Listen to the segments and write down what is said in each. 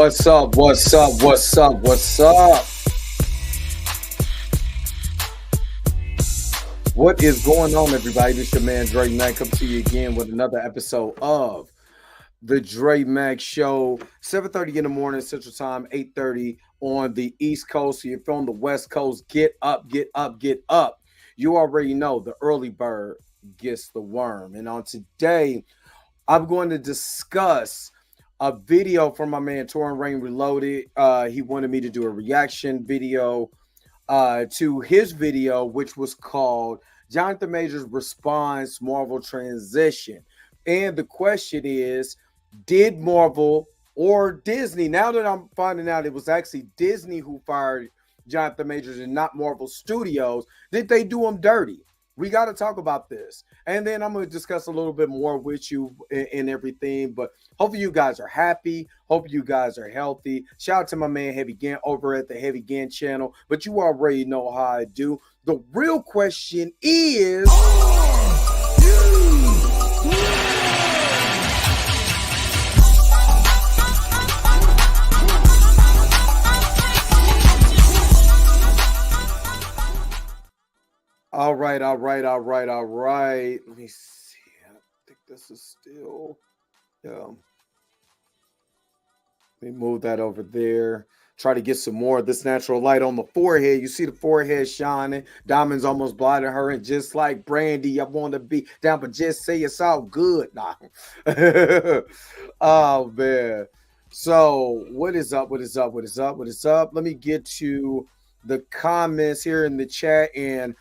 What's up? What's up? What's up? What's up? What is going on, everybody? This is your man Dre Mac coming to you again with another episode of the Dre Mac Show. 7:30 in the morning Central Time, 8:30 on the East Coast. So if you're on the West Coast, get up, get up, get up. You already know the early bird gets the worm. And on today, I'm going to discuss a video from my man Torrin Rain Reloaded. He wanted me to do a reaction video to his video, which was called Jonathan Majors Responds Marvel Transition. And the question is, did Marvel or Disney, now that I'm finding out it was actually Disney who fired Jonathan Majors and not Marvel Studios, did they do him dirty? We got to talk about this. And then I'm going to discuss a little bit more with you and everything. But hopefully you guys are happy. Hope you guys are healthy. Shout out to my man Heavy Gant over at the Heavy Gant channel. But you already know how I do. The real question is... All right. Let me see. I think this is still, Let me move that over there. Try to get some more of this natural light on the forehead. You see the forehead shining. Diamonds almost blinded her. And just like Brandy, I want to be down, but just say it's all good. Nah. Oh, man. So what is up? Let me get to the comments here in the chat. And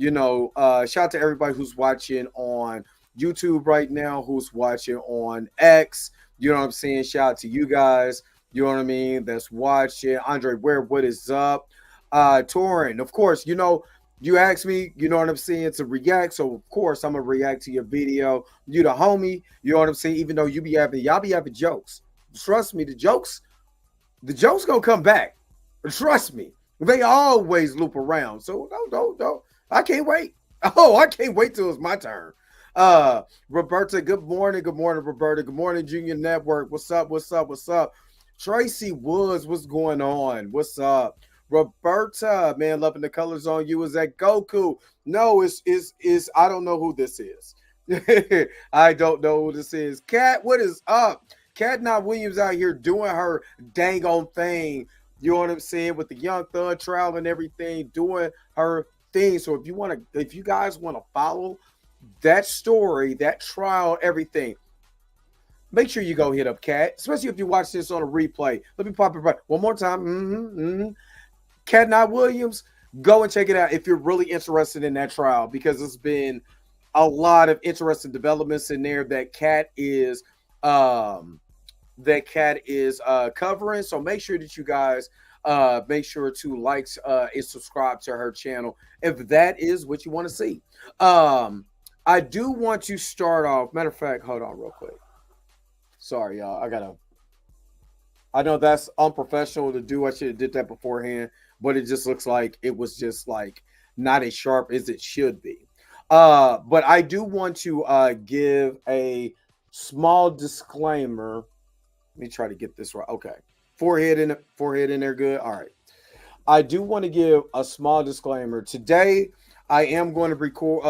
shout out to everybody who's watching on YouTube right now, who's watching on X. You know what I'm saying? Shout out to you guys. You know what I mean? That's watching. Andre Ware, what is up? Torrin, of course, you asked me, you know what I'm saying, to react. So, of course, I'm going to react to your video. You the homie, you know what I'm saying? Even though y'all be having jokes. Trust me, the jokes going to come back. Trust me. They always loop around. So, don't. I can't wait. Oh, I can't wait till it's my turn. Roberta, good morning. Good morning, Roberta. Good morning, Junior Network. What's up? Tracy Woods, what's going on? What's up? Roberta, man, loving the colors on you. Is that Goku? No, it's I don't know who this is. I don't know who this is. Kat, what is up? Kat Not Williams out here doing her dang on thing. You know what I'm saying? With the Young Thug trial and everything, doing her thing. So if you guys want to follow that story, that trial, everything, make sure you go hit up Kat, especially if you watch this on a replay. Let me pop it right one more time. Kat Not Williams, go and check it out if you're really interested in that trial, because it's been a lot of interesting developments in there that Kat is covering. So make sure that you guys make sure to like and subscribe to her channel if that is what you want to see. I do want to start off. Matter of fact, hold on real quick. Sorry, y'all. I know that's unprofessional to do. I should have did that beforehand, but it just looks like it was just like not as sharp as it should be. But I do want to give a small disclaimer. Let me try to get this right. Okay. Forehead in there, good. All right. I do want to give a small disclaimer. Today, I am going to record,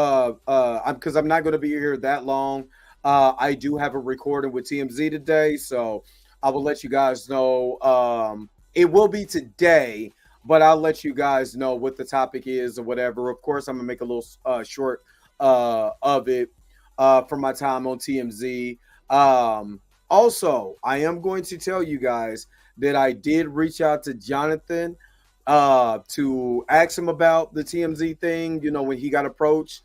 because I'm not going to be here that long. I do have a recording with TMZ today, so I will let you guys know. It will be today, but I'll let you guys know what the topic is or whatever. Of course, I'm going to make a little short of it for my time on TMZ. Also, I am going to tell you guys that I did reach out to Jonathan to ask him about the TMZ thing, when he got approached.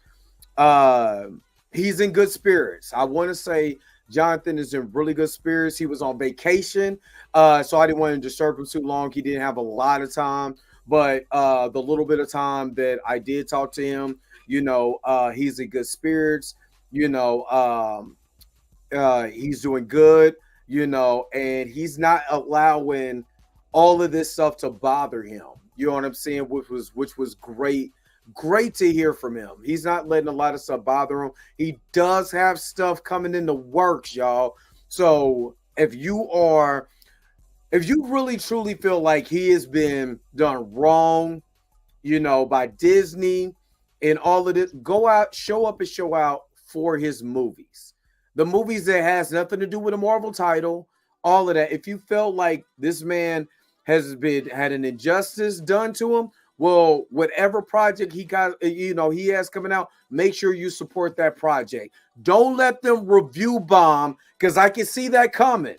He's in good spirits. I want to say Jonathan is in really good spirits. He was on vacation, so I didn't want to disturb him too long. He didn't have a lot of time, but the little bit of time that I did talk to him, he's in good spirits. He's doing good, and he's not allowing all of this stuff to bother him. You know what I'm saying? Which was great to hear from him. He's not letting a lot of stuff bother him. He does have stuff coming in the works, y'all. So if you are if you really truly feel like he has been done wrong, by Disney and all of this, go out, show up and show out for his movies. The movies that has nothing to do with a Marvel title, all of that. If you felt like this man has been had an injustice done to him, well, whatever project he got, he has coming out, make sure you support that project. Don't let them review bomb, because I can see that coming.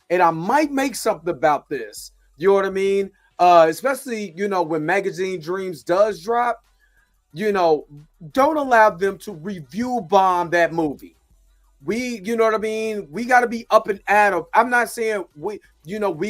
And I might make something about this. You know what I mean? Especially, when Magazine Dreams does drop, don't allow them to review bomb that movie. You know what I mean? We got to be up and at them. I'm not saying we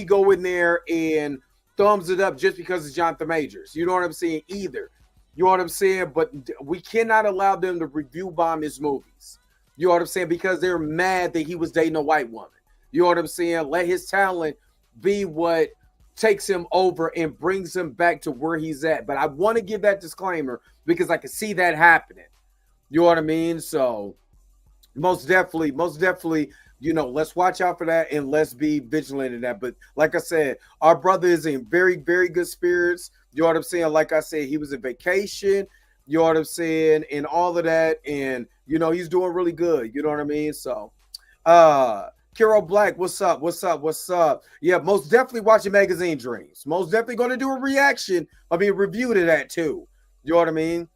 go in there and thumbs it up just because it's Jonathan Majors. You know what I'm saying? Either. You know what I'm saying? But we cannot allow them to review bomb his movies. You know what I'm saying? Because they're mad that he was dating a white woman. You know what I'm saying? Let his talent be what takes him over and brings him back to where he's at. But I want to give that disclaimer because I can see that happening. You know what I mean? So most definitely, let's watch out for that and let's be vigilant in that. But like I said, our brother is in very, very good spirits. You know what I'm saying? Like I said, he was in vacation. You know what I'm saying? And all of that. And, he's doing really good. You know what I mean? So, Carol Black, what's up? Yeah, most definitely watching Magazine Dreams. Most definitely going to do a review to that too. You know what I mean?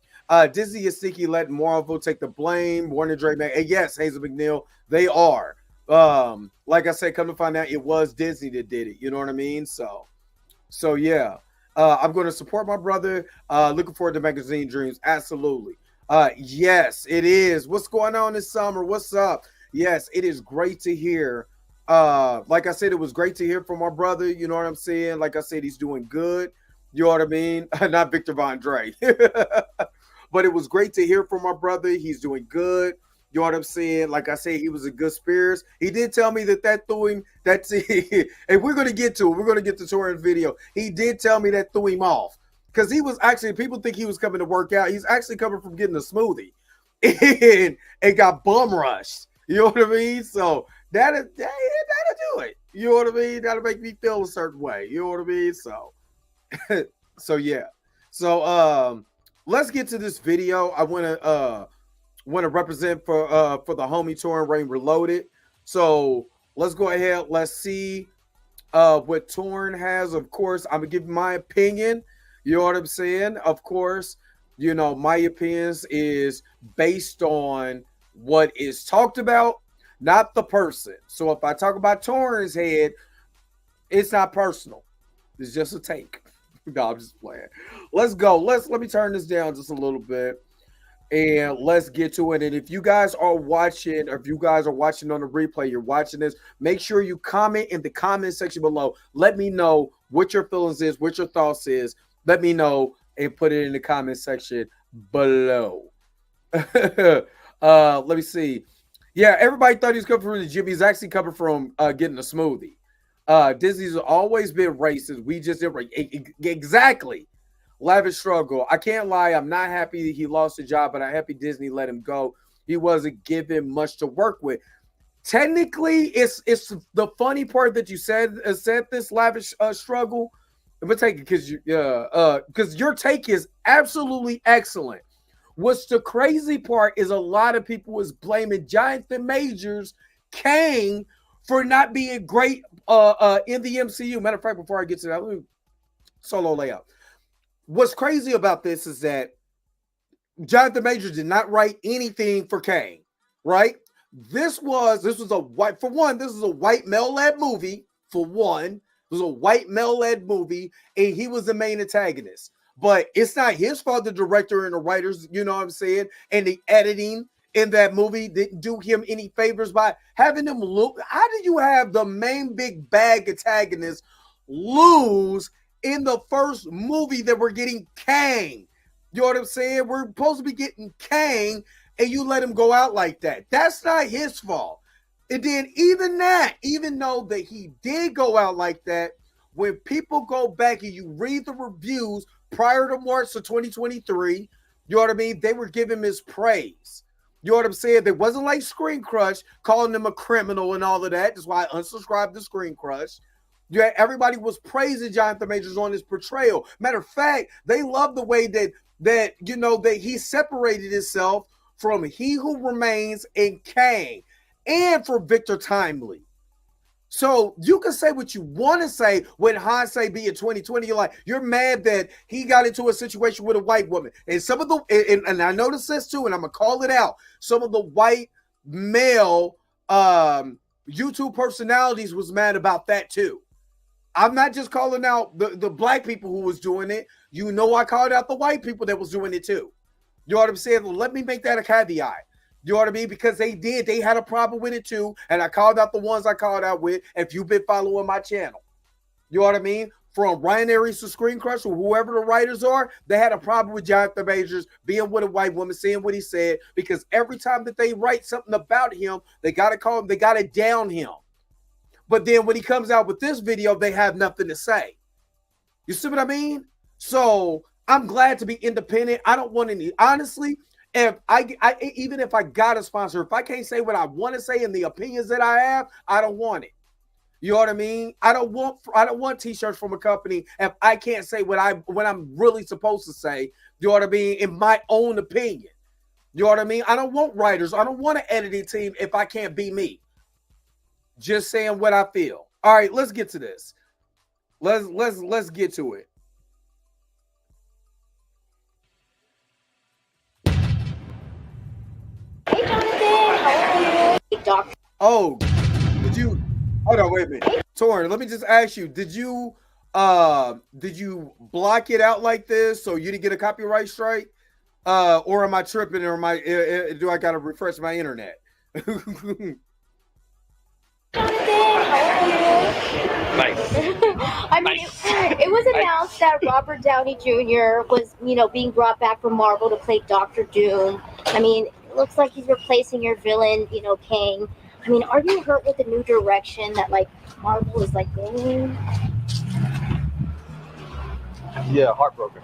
Disney is sneaky letting Marvel take the blame. Warner Drake, and yes, Hazel McNeil, they are. Like I said, come to find out, it was Disney that did it. You know what I mean? So yeah. I'm going to support my brother. Looking forward to Magazine Dreams. Absolutely. Yes, it is. What's going on this summer? What's up? Yes, it is great to hear. Like I said, it was great to hear from my brother. You know what I'm saying? Like I said, he's doing good. You know what I mean? Not Victor Von Drake. But it was great to hear from my brother. He's doing good. You know what I'm saying? Like I said, he was in good spirits. He did tell me that threw him. And we're going to get to it. We're going to get to touring video. He did tell me that threw him off. Because he was actually, people think he was coming to work out. He's actually coming from getting a smoothie. And got bum rushed. You know what I mean? So that'll do it. You know what I mean? That'll make me feel a certain way. You know what I mean? So, so yeah. So let's get to this video. I want to represent for the homie Touring Rain Reloaded. So let's go ahead. Let's see what Touring has. Of course, I'm gonna give my opinion. You know what I'm saying? Of course, my opinions is based on what is talked about, not the person. So if I talk about Touring's head, it's not personal. It's just a take. No, I'm just playing. Let's go. Let me turn this down just a little bit. And let's get to it. And if you guys are watching, or if you guys are watching on the replay, you're watching this, make sure you comment in the comment section below. Let me know what your feelings is, what your thoughts is. Let me know and put it in the comment section below. Let me see. Yeah, everybody thought he was coming from the gym. He's actually coming from getting a smoothie. Disney's always been racist. We just did exactly. Lavish struggle. I can't lie. I'm not happy that he lost the job, but I'm happy Disney let him go. He wasn't given much to work with. Technically, it's the funny part that you said this lavish struggle. But take it because your take is absolutely excellent. What's the crazy part is a lot of people was blaming Jonathan Majors, Kang, for not being great in the MCU. Matter of fact, before I get to that, let me solo layout. What's crazy about this is that Jonathan Majors did not write anything for Kang, right? This was a white male-led movie, for one. It was a white male-led movie, and he was the main antagonist. But it's not his fault the director and the writers, you know what I'm saying, and the editing in that movie didn't do him any favors by having him look. How did you have the main big bag antagonist lose in the first movie that we're getting Kang? You know what I'm saying? We're supposed to be getting Kang, and you let him go out like that. That's not his fault. And then even though that he did go out like that, when people go back and you read the reviews prior to March of 2023, you know what I mean? They were giving him his praise. You know what I'm saying? There wasn't like Screen Crush calling him a criminal and all of that. That's why I unsubscribed to Screen Crush. Yeah, everybody was praising Jonathan Majors on his portrayal. Matter of fact, they love the way that he separated himself from He Who Remains and Kang, and for Victor Timely. So you can say what you want to say when hindsight be in 2020. You're mad that he got into a situation with a white woman. And some of the and I noticed this too, and I'm gonna call it out. Some of the white male YouTube personalities was mad about that too. I'm not just calling out the black people who was doing it. I called out the white people that was doing it too. You know what I'm saying? Well, let me make that a caveat. You know what I mean? Because they had a problem with it too. And I called out the ones I called out with. If you've been following my channel, you know what I mean? From Ryan Aries to Screen Crush or whoever the writers are, they had a problem with Jonathan Majors being with a white woman, saying what he said, because every time that they write something about him, they got to call him, they got to down him. But then when he comes out with this video, they have nothing to say. You see what I mean? So I'm glad to be independent. I don't want any, honestly, even if I got a sponsor, if I can't say what I want to say and the opinions that I have, I don't want it. You know what I mean? I don't want t-shirts from a company if I can't say what I'm really supposed to say. You know what I mean? In my own opinion. You know what I mean? I don't want writers. I don't want an editing team if I can't be me. Just saying what I feel. All right, let's get to this. Let's get to it. Hey Jonathan, how are you? Doctor. Oh, hold on, wait a minute. Torn, let me just ask you, did you block it out like this so you didn't get a copyright strike? Or am I tripping, or do I gotta refresh my internet? Nice. I mean, nice. It was announced that Robert Downey Jr. was, being brought back from Marvel to play Doctor Doom. I mean, it looks like he's replacing your villain, Kang. I mean, are you hurt with the new direction that, Marvel is, going? Yeah, heartbroken.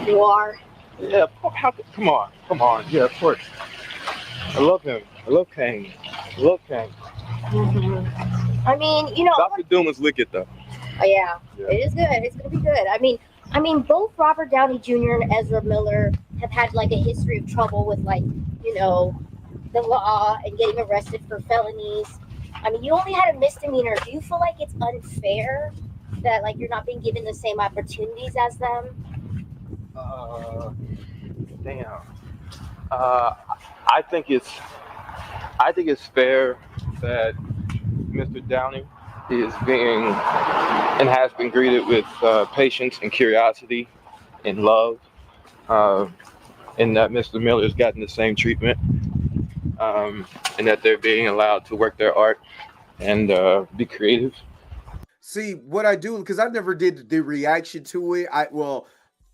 You are? Yeah, come on. Yeah, of course. I love him. I love Kang. Mm-hmm. I mean, Dr. Doom is wicked, though. Oh, yeah. It is good. It's going to be good. I mean, both Robert Downey Jr. and Ezra Miller have had, a history of trouble with, the law and getting arrested for felonies. I mean, you only had a misdemeanor. Do you feel like it's unfair that, you're not being given the same opportunities as them? Damn. I think it's fair that Mr. Downey is being and has been greeted with patience and curiosity and love, and that Mr. Miller has gotten the same treatment, and that they're being allowed to work their art and be creative. See, what I do, because I never did the reaction to it.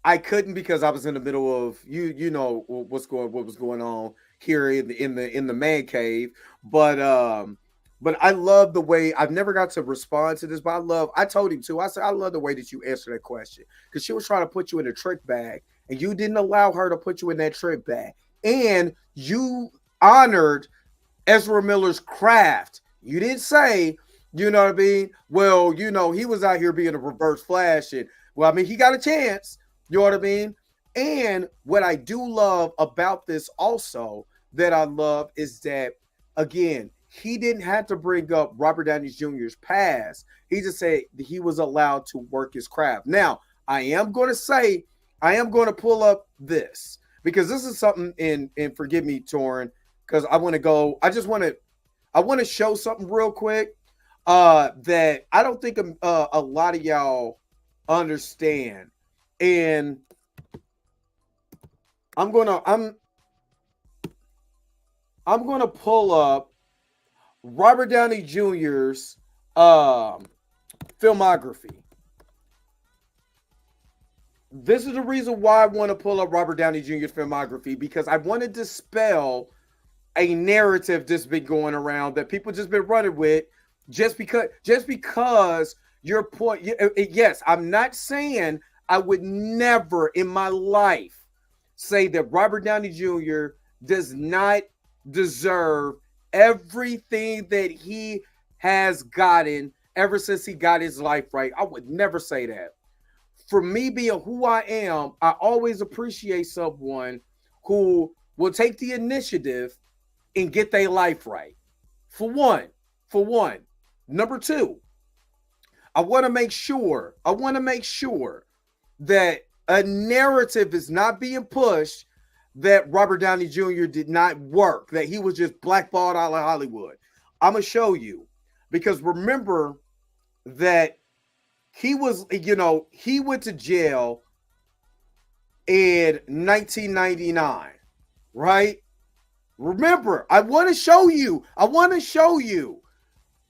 I couldn't, because I was in the middle of what was going on here in the man cave. But I love the way, I've never got to respond to this, but I told him too. I said, I love the way that you answered that question, because she was trying to put you in a trick bag and you didn't allow her to put you in that trick bag. And you honored Ezra Miller's craft. You didn't say, you know what I mean? Well, he was out here being a reverse Flash, and he got a chance. You know what I mean? And what I do love about this also, that I love, is that, again, he didn't have to bring up Robert Downey Jr.'s past. He just said he was allowed to work his craft. Now, I am going to pull up this, because this is something, and forgive me, Torrin, because I want to show something real quick that I don't think a lot of y'all understand. And I'm gonna pull up Robert Downey Jr.'s filmography. This is the reason why I want to pull up Robert Downey Jr.'s filmography, because I want to dispel a narrative that's been going around that people just been running with, just because your point. Yes, I'm not saying I would never in my life say that Robert Downey Jr. does not deserve everything that he has gotten ever since he got his life right. I would never say that. For me being who I am, I always appreciate someone who will take the initiative and get their life right. For one. Number two, I want to make sure that a narrative is not being pushed that Robert Downey Jr. did not work, that he was just blackballed out of Hollywood. I'm going to show you, because remember that he was, he went to jail in 1999, right? Remember, I want to show you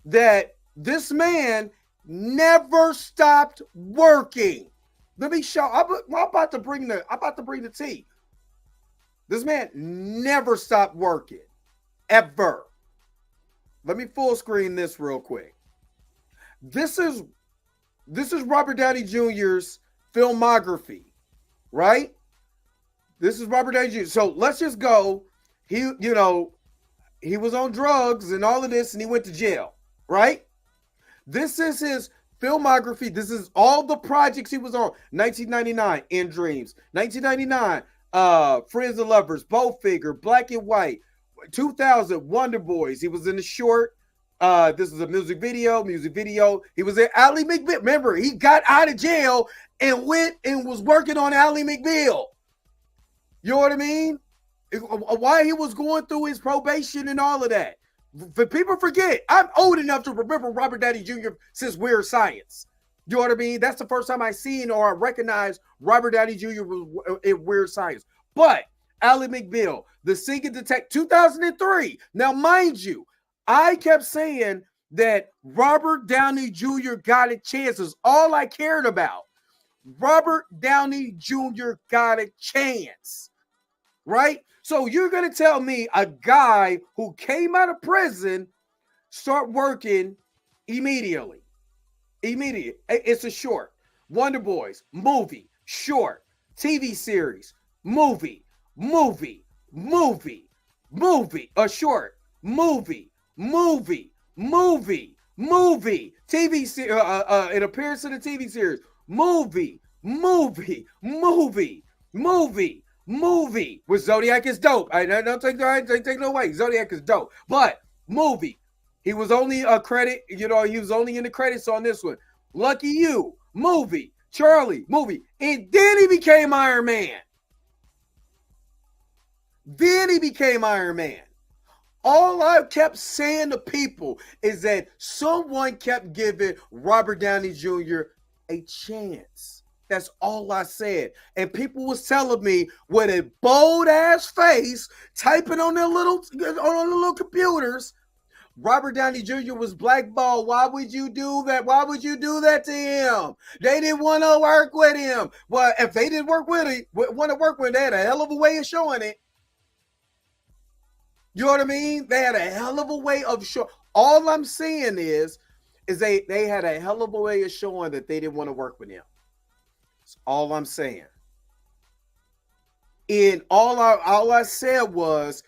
that this man never stopped working. Let me show. I'm about to bring the tea. This man never stopped working, ever. Let me full screen this real quick. This is Robert Downey Jr.'s filmography, right? This is Robert Downey Jr. So let's just go. He was on drugs and all of this, and he went to jail, right? This is his filmography. This is all the projects he was on. 1999, In Dreams. 1999, Friends and Lovers, Bowfinger, Black and White. 2000, Wonder Boys. He was in the short. This is a music video. He was in Ally McBeal. Remember, he got out of jail and went and was working on Ally McBeal. You know what I mean? Why he was going through his probation and all of that. But people forget, I'm old enough to remember Robert Downey Jr. since Weird Science. You know what I mean? That's the first time I seen or I recognized Robert Downey Jr. was in Weird Science. But Ally McBeal, The Singing Detective, 2003. Now, mind you, I kept saying that Robert Downey Jr. got a chance. Is all I cared about. Robert Downey Jr. got a chance, right? So you're going to tell me a guy who came out of prison start working immediately. It's a short. Wonder Boys, movie, short. TV series, movie. A short, movie. TV series, an appearance in a TV series, movie with Zodiac is dope. I don't take no way. Zodiac is dope, but movie. He was only a credit. He was only in the credits on this one. Lucky You, movie. Charlie, movie, and then he became Iron Man. All I kept saying to people is that someone kept giving Robert Downey Jr. a chance. That's all I said. And people was telling me with a bold ass face, typing on their little computers, Robert Downey Jr. was blackballed. Why would you do that? Why would you do that to him? They didn't want to work with him. Well, if they didn't want to work with him, they had a hell of a way of showing it. You know what I mean? They had a hell of a way of showing. All I'm saying is they had a hell of a way of showing that they didn't want to work with him. That's all I'm saying. And all I said was,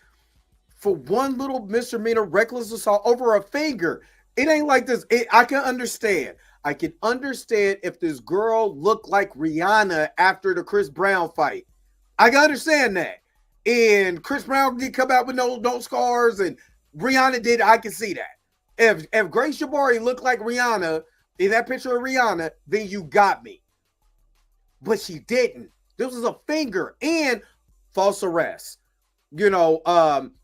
for one little misdemeanor, reckless assault over a finger, it ain't like this. I can understand. I can understand if this girl looked like Rihanna after the Chris Brown fight. I can understand that. And Chris Brown did come out with no scars, and Rihanna did. I can see that. If Grace Jabari looked like Rihanna in that picture of Rihanna, then you got me. But she didn't. This was a finger and false arrest.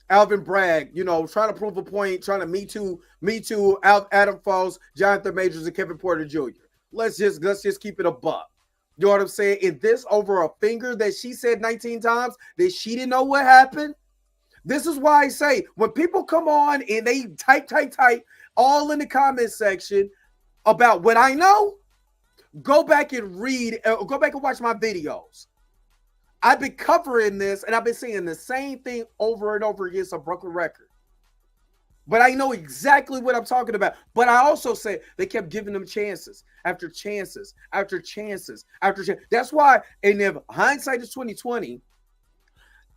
Alvin Bragg, trying to prove a point, trying to me too, Adam Foss, Jonathan Majors, and Kevin Porter Jr. Let's just keep it a buck. You know what I'm saying? And this over a finger that she said 19 times that she didn't know what happened. This is why I say when people come on and they type all in the comment section about what I know, go back and watch my videos. I've been covering this and I've been saying the same thing over and over again. It's a broken record. But I know exactly what I'm talking about. But I also said they kept giving them chances after chances after chances after chances. That's why, and if hindsight is 2020,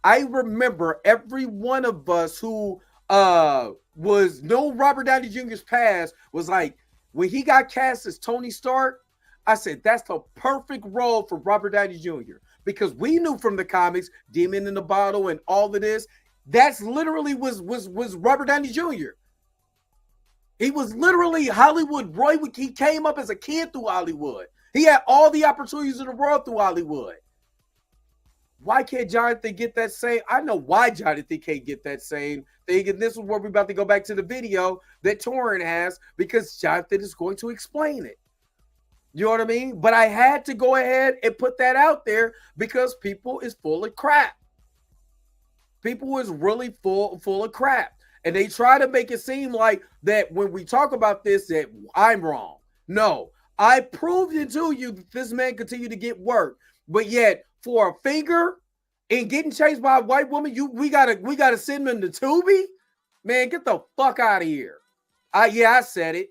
I remember every one of us who was no Robert Downey Jr.'s past was like, When he got cast as Tony Stark, I said that's the perfect role for Robert Downey Jr. because we knew from the comics, Demon in the Bottle and all of this, that's literally was Robert Downey Jr. He was literally Hollywood. He came up as a kid through Hollywood. He had all the opportunities in the world through Hollywood. Why can't Jonathan get that same? I know why Jonathan can't get that same thing. And this is where we're about to go back to the video that Torrin has, because Jonathan is going to explain it. You know what I mean? But I had to go ahead and put that out there because people is full of crap. People is really full of crap. And they try to make it seem like that when we talk about this, that I'm wrong. No, I proved it to you that this man continued to get work. But yet, for a finger and getting chased by a white woman, we gotta send him in the Tubi? Man, get the fuck out of here. I said it.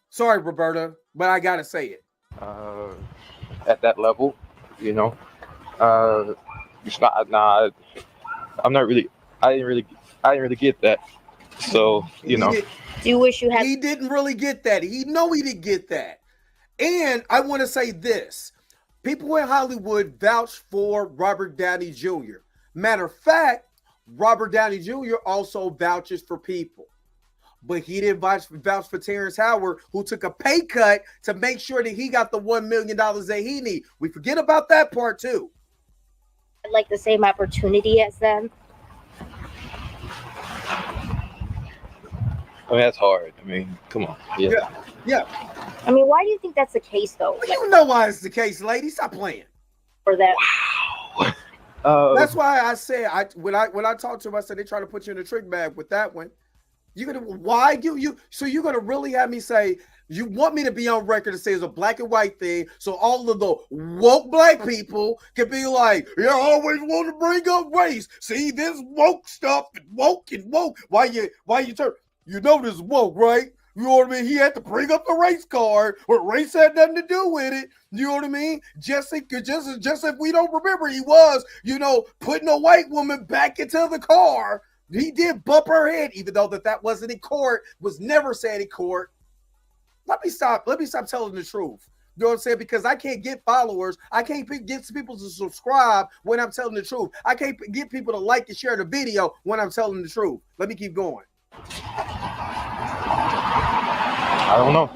Sorry, Roberta, but I gotta say it. At that level, you know, it's not. Nah, I'm not really. I didn't really get that. So you know. Do you wish you had? He didn't really get that. He didn't get that. And I want to say this. People in Hollywood vouch for Robert Downey Jr. Matter of fact, Robert Downey Jr. also vouches for people. But he didn't vouch for Terrence Howard, who took a pay cut to make sure that he got the $1 million that he need. We forget about that part too. Like the same opportunity as them? I mean, that's hard. I mean, come on. Yeah. I mean, why do you think that's the case, though? Well, you know why it's the case, lady. Stop playing. For that. Wow. That's why I said when I talked to him, I said they try to put you in a trick bag with that one. You're gonna so you're gonna really have me say you want me to be on record to say it's a black and white thing, so all of the woke black people can be like, I always want to bring up race. See this woke stuff and woke. Why you turn? You know this woke, right? You know what I mean? He had to bring up the race card, but race had nothing to do with it. You know what I mean? Just if we don't remember, he was, putting a white woman back into the car. He did bump her head, even though that wasn't in court, was never said in court. Let me stop telling the truth. You know what I'm saying? Because I can't get followers. I can't get people to subscribe when I'm telling the truth. I can't get people to like and share the video when I'm telling the truth. Let me keep going. I don't know.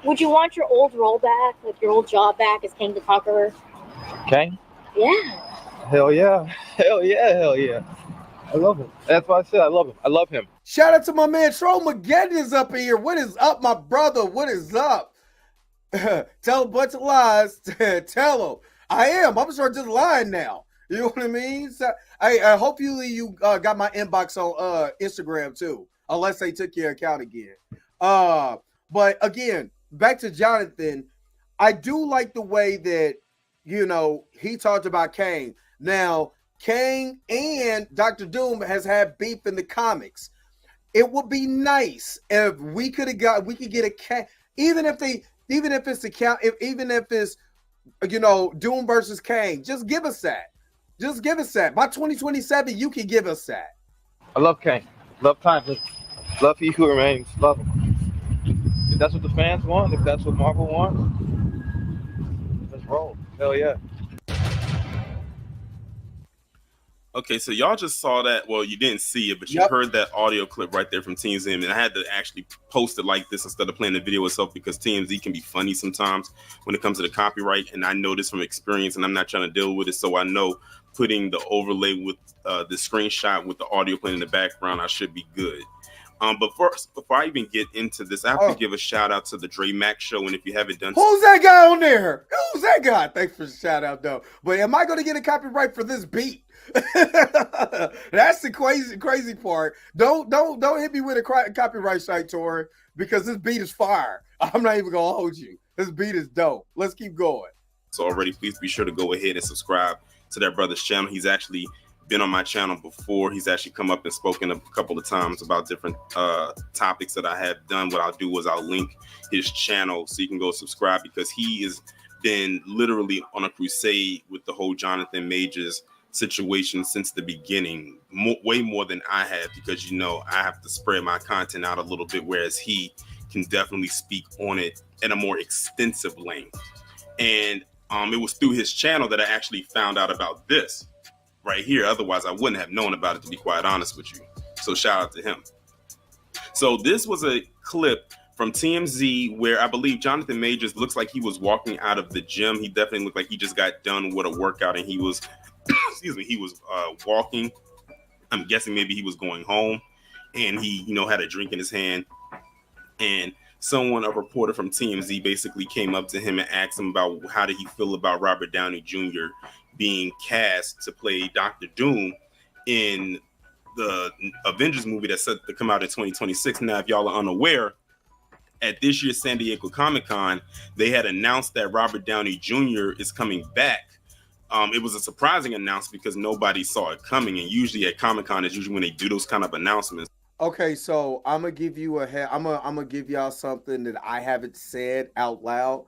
Would you want your old role back, like your old job back as King the Conqueror? King? Yeah. Hell yeah. Hell yeah. I love him. That's why I said I love him. I love him. Shout out to my man Troll Mageddon is up here. What is up, my brother? What is up? Tell a bunch of lies. Tell him. I'm gonna start just lying now. You know what I mean? So, I hope you got my inbox on Instagram too, unless they took your account again. But again, back to Jonathan. I do like the way that he talked about Kang. Now, Kang and Dr. Doom has had beef in the comics. It would be nice if we could get a Kang, even if it's Doom versus Kang. Just give us that. By 2027, you can give us that. I love Kang. Love Timeless. Love He Who Remains. Love him. If that's what the fans want, if that's what Marvel wants, let's roll. Hell yeah. Okay, so y'all just saw that. Well, you didn't see it, but you heard that audio clip right there from TMZ. And I had to actually post it like this instead of playing the video itself because TMZ can be funny sometimes when it comes to the copyright. And I know this from experience, and I'm not trying to deal with it. So I know putting the overlay with the screenshot with the audio playing in the background, I should be good. But first, before I even get into this, I have to give a shout out to the Dre Mac Show. And if you haven't done, who's that guy on there? Who's that guy? Thanks for the shout out, though. But am I going to get a copyright for this beat? That's the crazy part. Don't hit me with a copyright strike, Torrin, because this beat is fire. I'm not even gonna hold you. This beat is dope. Let's keep going. So already, please be sure to go ahead and subscribe to that brother's channel. He's actually been on my channel before. He's actually come up and spoken a couple of times about different topics that I have done. What I'll do is I'll link his channel so you can go subscribe, because he has been literally on a crusade with the whole Jonathan Majors situation since the beginning. way more than I have, because I have to spread my content out a little bit, whereas he can definitely speak on it in a more extensive length. And it was through his channel that I actually found out about this right here. Otherwise, I wouldn't have known about it, to be quite honest with you. So shout out to him. So this was a clip from TMZ where I believe Jonathan Majors looks like he was walking out of the gym. He definitely looked like he just got done with a workout, and he was, he was walking. I'm guessing maybe he was going home, and he, had a drink in his hand. And a reporter from TMZ basically came up to him and asked him about how did he feel about Robert Downey Jr. being cast to play Dr. Doom in the Avengers movie that's set to come out in 2026. Now, if y'all are unaware, at this year's San Diego Comic-Con, they had announced that Robert Downey Jr. is coming back. It was a surprising announcement because nobody saw it coming, and usually at Comic-Con is usually when they do those kind of announcements. Okay, so I'm gonna give you I'm gonna give y'all something that I haven't said out loud,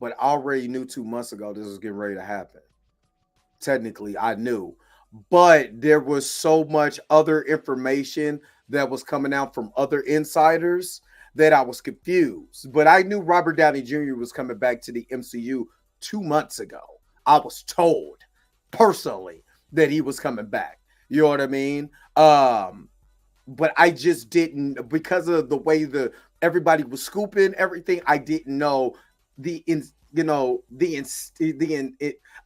but I already knew 2 months ago this was getting ready to happen. Technically, I knew, but there was so much other information that was coming out from other insiders that I was confused. But I knew Robert Downey Jr. was coming back to the MCU 2 months ago. I was told personally that he was coming back. You know what I mean? But I just didn't, because of the way everybody was scooping everything. I didn't know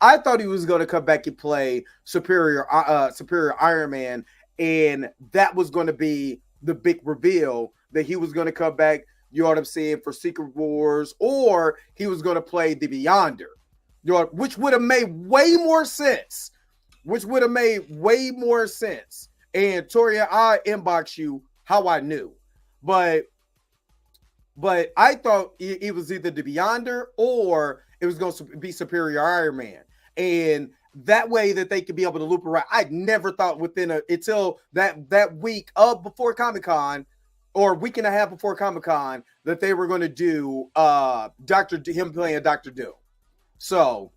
I thought he was going to come back and play Superior Iron Man, and that was going to be the big reveal that he was going to come back. You know what I'm saying, for Secret Wars, or he was going to play the Beyonder, which would have made way more sense. And Toria, I inbox you how I knew, but I thought it was either the Beyonder or it was going to be Superior Iron Man, and that way that they could be able to loop around. I never thought until that week before Comic-Con, or a week and a half before Comic-Con, that they were going to do him playing Dr. Doom. So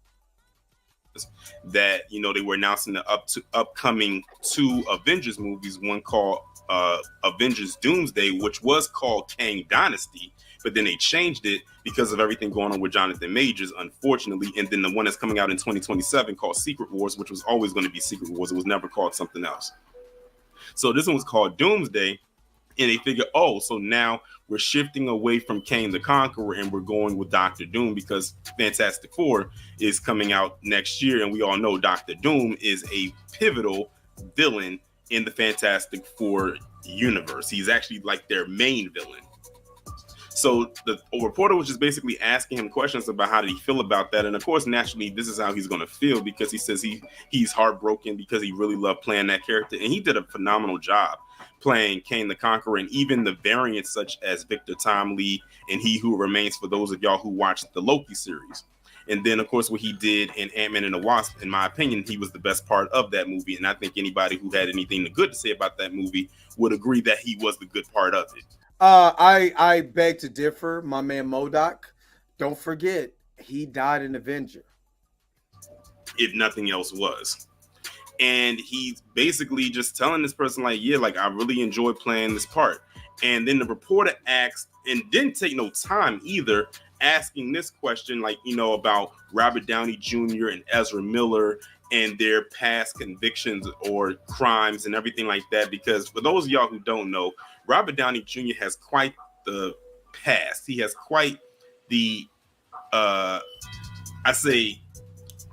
that they were announcing the upcoming 2 Avengers movies, one called Avengers Doomsday, which was called Kang Dynasty, but then they changed it because of everything going on with Jonathan Majors, unfortunately. And then the one that's coming out in 2027 called Secret Wars, which was always going to be Secret Wars. It was never called something else. So this one was called Doomsday, and they figure, so now we're shifting away from Kang the Conqueror and we're going with Dr. Doom, because Fantastic Four is coming out next year, and we all know Dr. Doom is a pivotal villain in the Fantastic Four universe. He's actually like their main villain. So the reporter was just basically asking him questions about how did he feel about that. And of course, naturally, this is how he's going to feel, because he says he's heartbroken because he really loved playing that character. And he did a phenomenal job playing Kang the Conqueror, and even the variants such as Victor Timely and He Who Remains, for those of y'all who watched the Loki series. And then, of course, what he did in Ant-Man and the Wasp, in my opinion, he was the best part of that movie. And I think anybody who had anything good to say about that movie would agree that he was the good part of it. I beg to differ. My man MODOK, don't forget, he died in Avenger. If nothing else was. And he's basically just telling this person, I really enjoy playing this part. And then the reporter asked, and didn't take no time either, asking this question, about Robert Downey Jr. and Ezra Miller and their past convictions or crimes and everything like that. Because for those of y'all who don't know, Robert Downey Jr. has quite the past. He has quite the,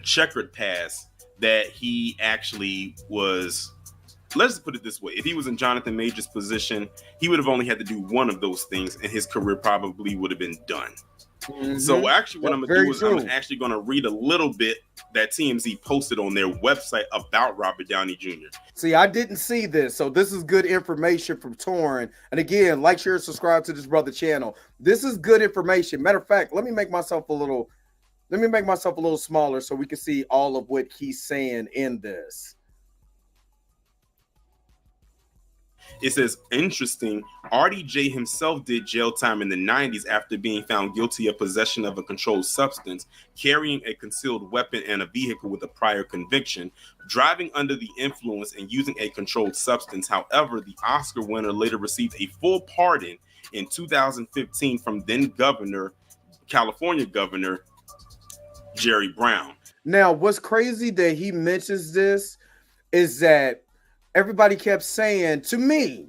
checkered past, that he actually was, let's put it this way, if he was in Jonathan Majors' position, he would have only had to do one of those things and his career probably would have been done. Mm-hmm. So actually what I'm going to do is I'm actually going to read a little bit that TMZ posted on their website about Robert Downey Jr. See, I didn't see this, so this is good information from Torrin. And again, like, share, subscribe to this brother channel. This is good information. Matter of fact, let me make myself a little smaller so we can see all of what he's saying in this. It says, interesting, RDJ himself did jail time in the 90s after being found guilty of possession of a controlled substance, carrying a concealed weapon and a vehicle with a prior conviction, driving under the influence and using a controlled substance. However, the Oscar winner later received a full pardon in 2015 from then California Governor Jerry Brown. Now, what's crazy that he mentions this is that everybody kept saying to me,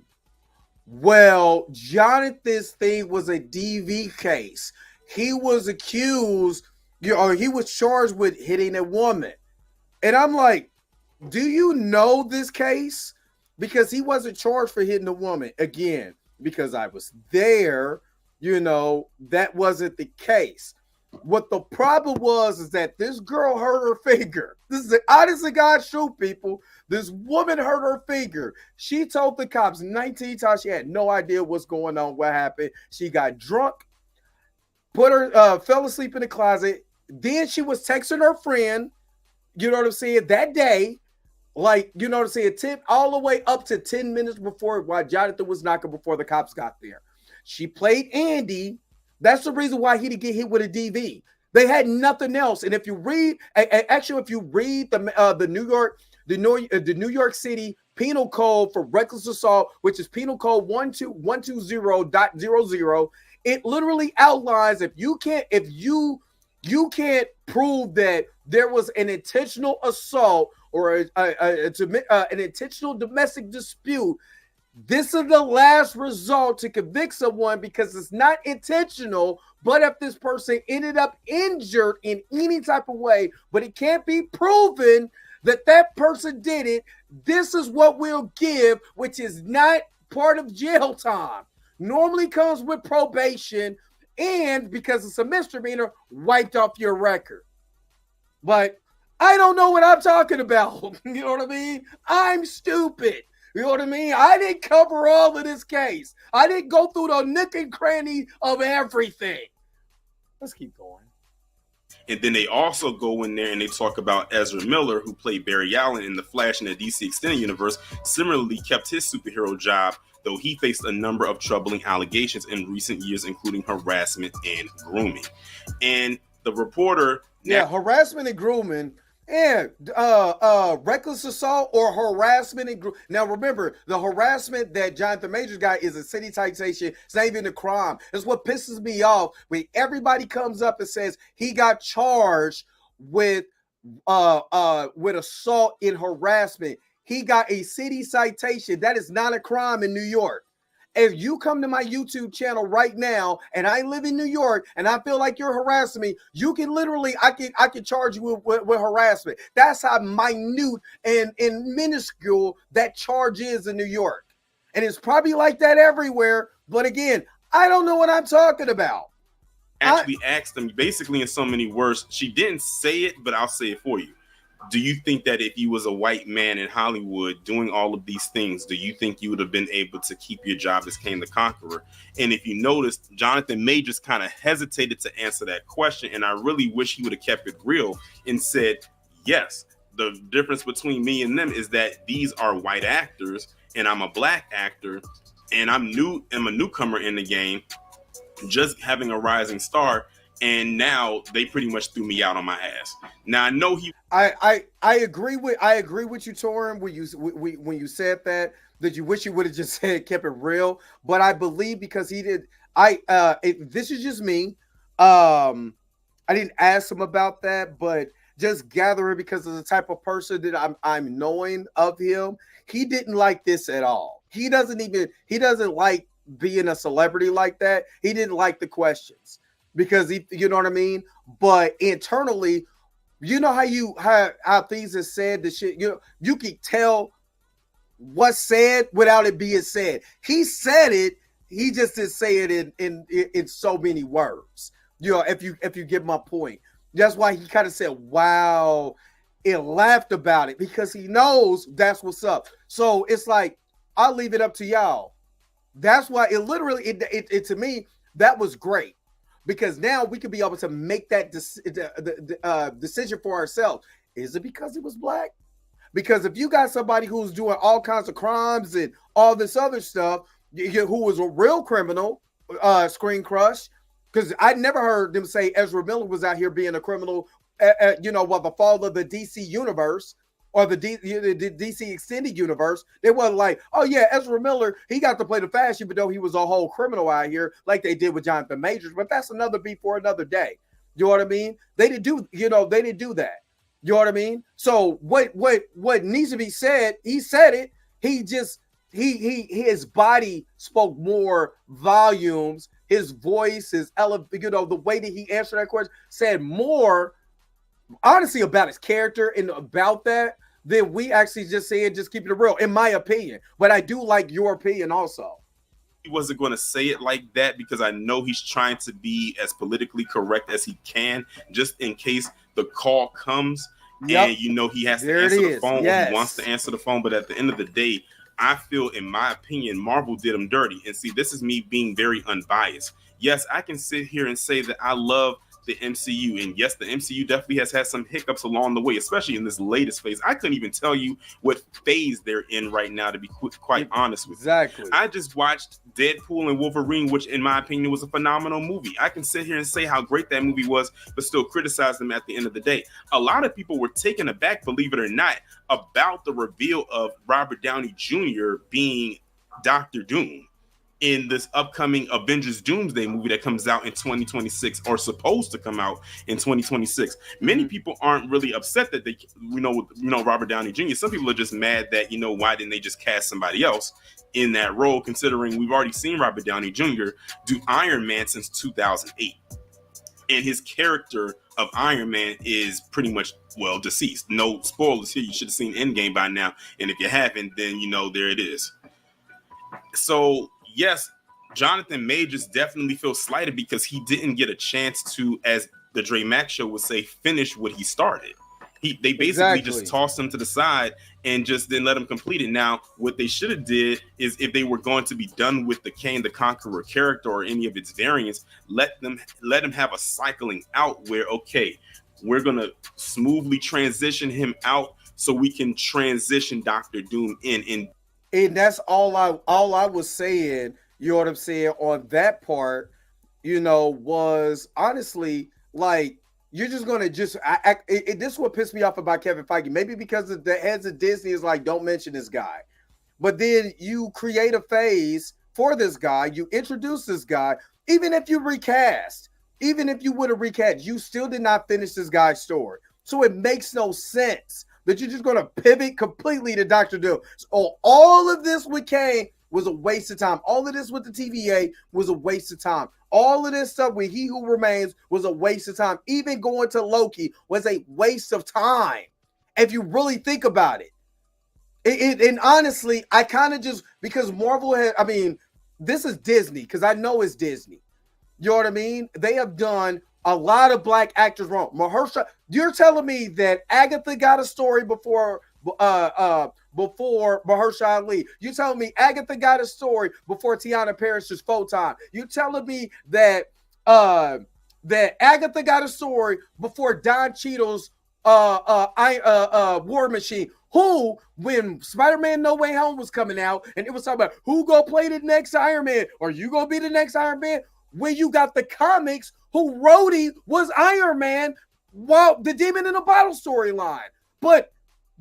well, Jonathan's thing was a DV case. He was accused, or he was charged with hitting a woman. And I'm like, do you know this case? Because he wasn't charged for hitting a woman. Again, because I was there, that wasn't the case. What the problem was is that this girl hurt her finger. This is an honest to God truth, people. This woman hurt her finger. She told the cops 19 times she had no idea what's going on, what happened. She got drunk, fell asleep in the closet. Then she was texting her friend, that day, tip all the way up to 10 minutes before while Jonathan was knocking before the cops got there. She played Andy. That's the reason why he didn't get hit with a DV. They had nothing else. And if you read, the New York City Penal Code for reckless assault, which is Penal Code 12120.00, it literally outlines if you can't prove that there was an intentional assault or an intentional domestic dispute, this is the last resort to convict someone because it's not intentional, but if this person ended up injured in any type of way, but it can't be proven that person did it, this is what we'll give, which is not part of jail time. Normally comes with probation, and because it's a misdemeanor, wiped off your record. But I don't know what I'm talking about. You know what I mean? I'm stupid. You know what I mean? I didn't cover all of this case. I didn't go through the nook and cranny of everything. Let's keep going. And then they also go in there and they talk about Ezra Miller, who played Barry Allen in The Flash in the DC Extended Universe, similarly kept his superhero job, though he faced a number of troubling allegations in recent years, including harassment and grooming. And the reporter... harassment and grooming... And reckless assault or harassment and now remember, the harassment that Jonathan Majors got is a city citation. It's not even a crime. It's what pisses me off when everybody comes up and says he got charged with assault and harassment. He got a city citation. That is not a crime in New York. If you come to my YouTube channel right now and I live in New York and I feel like you're harassing me, you can literally, I can charge you with harassment. That's how minute and minuscule that charge is in New York. And it's probably like that everywhere. But again, I don't know what I'm talking about. Actually asked them basically in so many words. She didn't say it, but I'll say it for you. Do you think that if you was a white man in Hollywood doing all of these things, do you think you would have been able to keep your job as Kane the Conqueror? And if you noticed, Jonathan Majors kind of hesitated to answer that question. And I really wish he would have kept it real and said, yes, the difference between me and them is that these are white actors and I'm a black actor and I'm a newcomer in the game, just having a rising star. And now they pretty much threw me out on my ass. Now I know I agree with you, Torin, when you said that you wish you would have just kept it real. But I believe because he did. This is just me. I didn't ask him about that, but just gathering because of the type of person that I'm knowing of him, he didn't like this at all. He doesn't like being a celebrity like that. He didn't like the questions. Because you know what I mean? But internally, you know how things are said, the shit, you can tell what's said without it being said. He said it, he just didn't say it in so many words. If you get my point. That's why he kind of said, wow, and laughed about it because he knows that's what's up. So it's like, I'll leave it up to y'all. That's why it literally, it to me, that was great. Because now we could be able to make that decision for ourselves. Is it because he was black? Because if you got somebody who's doing all kinds of crimes and all this other stuff, who was a real criminal, Screen Crush, because I never heard them say Ezra Miller was out here being a criminal, the fall of the DC universe or the DC extended universe. They wasn't like, oh yeah, Ezra Miller, he got to play the fast, even though he was a whole criminal out here, like they did with Jonathan Majors. But that's another beat for another day. You know what I mean? They didn't do that. You know what I mean? So what needs to be said, he said it. His body spoke more volumes. His voice, the way that he answered that question said more, honestly, about his character and about that than we actually just said, just keeping it real, in my opinion. But I do like your opinion also. He wasn't going to say it like that because I know he's trying to be as politically correct as he can, just in case the call comes. Yep. And he has to answer the phone. Yes. Or he wants to answer the phone. But at the end of the day, I feel, in my opinion, Marvel did him dirty. And see, this is me being very unbiased. Yes, I can sit here and say that I love the MCU. And yes, the MCU definitely has had some hiccups along the way, especially in this latest phase. I couldn't even tell you what phase they're in right now, to be quite honest with you. Exactly. I just watched Deadpool and Wolverine, which in my opinion was a phenomenal movie. I can sit here and say how great that movie was, but still criticize them at the end of the day. A lot of people were taken aback, believe it or not, about the reveal of Robert Downey Jr. being Dr. Doom in this upcoming Avengers Doomsday movie that comes out in 2026, or supposed to come out in 2026. Many people aren't really upset that they, Robert Downey Jr. Some people are just mad that, why didn't they just cast somebody else in that role, considering we've already seen Robert Downey Jr. do Iron Man since 2008. And his character of Iron Man is pretty much, deceased. No spoilers here. You should have seen Endgame by now. And if you haven't, then, there it is. So, yes, Jonathan Majors definitely feels slighted because he didn't get a chance to, as the Dre Mack show would say, finish what he started. They basically just tossed him to the side and just didn't let him complete it. Now, what they should have did is, if they were going to be done with the Kang the Conqueror character or any of its variants, let him have a cycling out where, okay, we're going to smoothly transition him out so we can transition Dr. Doom in. And that's all I was saying, you know what I'm saying, on that part, was honestly, like, you're just going to this is what pissed me off about Kevin Feige. Maybe because the heads of Disney is like, don't mention this guy. But then you create a phase for this guy. You introduce this guy. Even if you recast, even if you would have recast, you still did not finish this guy's story. So it makes no sense that you're just going to pivot completely to Dr. Doom. So all of this with Kang was a waste of time. All of this with the TVA was a waste of time. All of this stuff with He Who Remains was a waste of time. Even going to Loki was a waste of time, if you really think about it. And honestly, I kind of just, because Marvel this is Disney, because I know it's Disney. You know what I mean? They have done a lot of black actors wrong. Mahershala, you're telling me that Agatha got a story before Mahershala Ali. You're telling me Agatha got a story before Tiana Parrish's Photon. You're telling me that that Agatha got a story before Don Cheadle's War Machine. Who, when Spider-Man No Way Home was coming out, and it was talking about who gonna play the next Iron Man, or you gonna be the next Iron Man, when you got the comics, who Rhodey was Iron Man, while the Demon in a Bottle storyline. But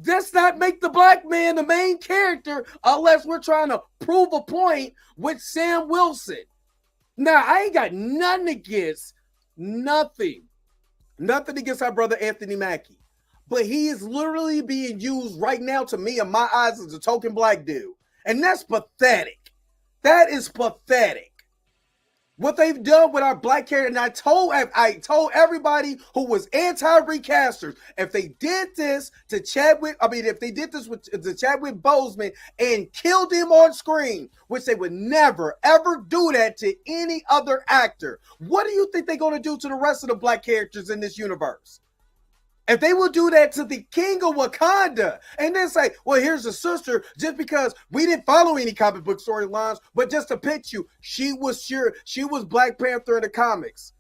let's not make the black man the main character unless we're trying to prove a point with Sam Wilson. Now, I ain't got nothing against our brother Anthony Mackie. But he is literally being used right now, to me, in my eyes, as a token black dude. And that's pathetic. That is pathetic. What they've done with our black character, and I told everybody who was anti-recasters, if they did this to Chadwick Boseman and killed him on screen, which they would never, ever do that to any other actor, what do you think they're going to do to the rest of the black characters in this universe? If they will do that to the king of Wakanda and then say, well, here's a sister, just because we didn't follow any comic book storylines, but just to pitch you, she was Black Panther in the comics.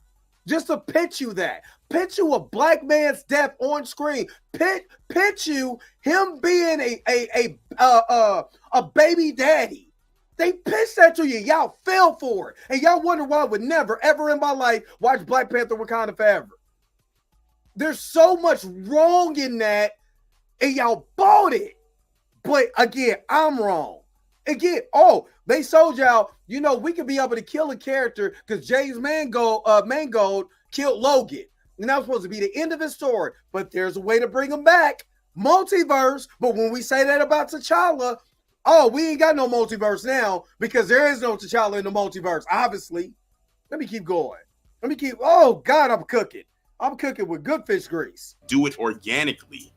just to pitch you that. Pitch you a black man's death on screen. Pitch you him being a baby daddy. They pitched that to you. Y'all fell for it. And y'all wonder why I would never, ever in my life watch Black Panther Wakanda Forever. There's so much wrong in that, and y'all bought it. But again, I'm wrong. Again, they sold y'all, we could be able to kill a character because James Mangold killed Logan. And that was supposed to be the end of his story. But there's a way to bring him back. Multiverse. But when we say that about T'Challa, we ain't got no multiverse now because there is no T'Challa in the multiverse, obviously. Let me keep going. Oh, God, I'm cooking. I'm cooking with good fish grease. Do it organically,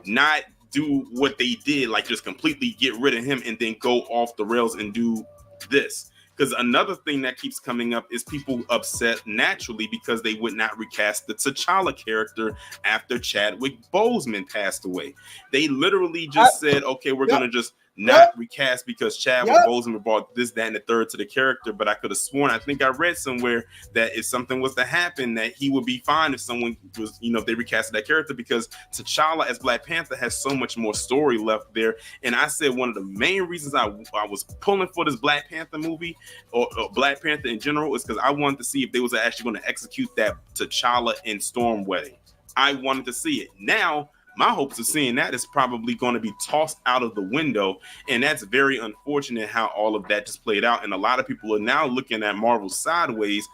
not do what they did, like just completely get rid of him and then go off the rails and do this. Because another thing that keeps coming up is people upset naturally because they would not recast the T'Challa character after Chadwick Boseman passed away. They literally just said, okay, we're going to just not recast because Chadwick Boseman brought this, that, and the third to the character. But I could have sworn, I think I read somewhere that if something was to happen, that he would be fine if someone was, if they recasted that character, because T'Challa as Black Panther has so much more story left there. And I said one of the main reasons I was pulling for this Black Panther movie or Black Panther in general is because I wanted to see if they was actually going to execute that T'Challa and Storm wedding. I wanted to see it. Now, my hopes of seeing that is probably going to be tossed out of the window. And that's very unfortunate how all of that just played out. And a lot of people are now looking at Marvel sideways.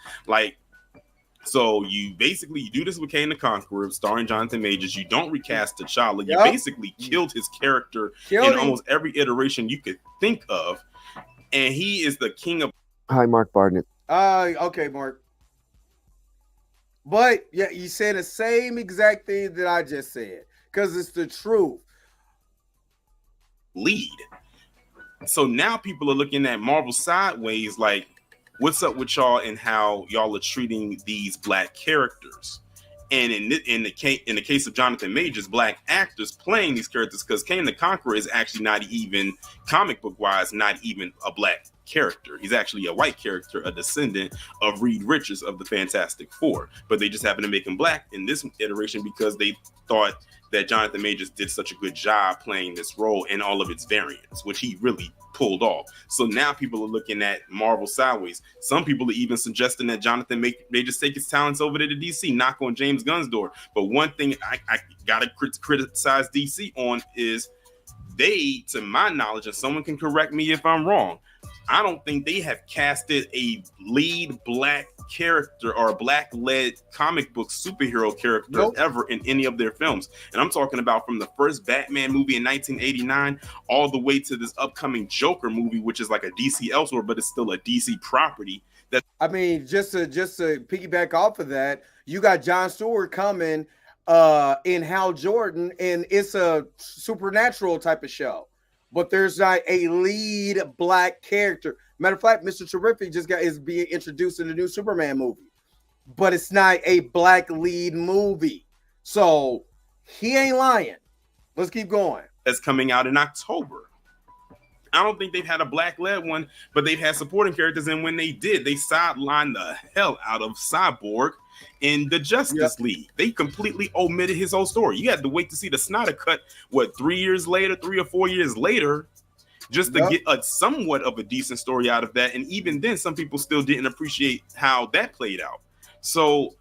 So you do this with Kang the Conqueror, starring Jonathan Majors. You don't recast T'Challa. You basically killed his character in almost every iteration you could think of. And he is the king of... Hi, Mark Barnett. Okay, Mark. But, yeah, you said the same exact thing that I just said. Because it's the truth. Lead. So now people are looking at Marvel sideways like, what's up with y'all and how y'all are treating these Black characters? And in the case of Jonathan Majors, Black actors playing these characters, because Kang the Conqueror is actually not even, comic book wise, not even a Black character. He's actually a white character, a descendant of Reed Richards of the Fantastic Four. But they just happen to make him Black in this iteration because they thought that Jonathan Majors did such a good job playing this role and all of its variants, which he really pulled off. So now people are looking at Marvel sideways. Some people are even suggesting that Jonathan Majors take his talents over to the DC, knock on James Gunn's door. But one thing I gotta criticize DC on is they, to my knowledge, and someone can correct me if I'm wrong, I don't think they have casted a lead Black character or a Black-led comic book superhero character ever in any of their films. And I'm talking about from the first Batman movie in 1989 all the way to this upcoming Joker movie, which is like a DC elsewhere, but it's still a DC property. Just to piggyback off of that, you got Jon Stewart coming in Hal Jordan, and it's a supernatural type of show. But there's not a lead Black character. Matter of fact, Mr. Terrific is being introduced in the new Superman movie. But it's not a Black lead movie. So he ain't lying. Let's keep going. That's coming out in October. I don't think they've had a Black-led one, but they've had supporting characters. And when they did, they sidelined the hell out of Cyborg in the Justice League. They completely omitted his whole story. You had to wait to see the Snyder Cut, 3 or 4 years later, just to get a somewhat of a decent story out of that. And even then, some people still didn't appreciate how that played out. So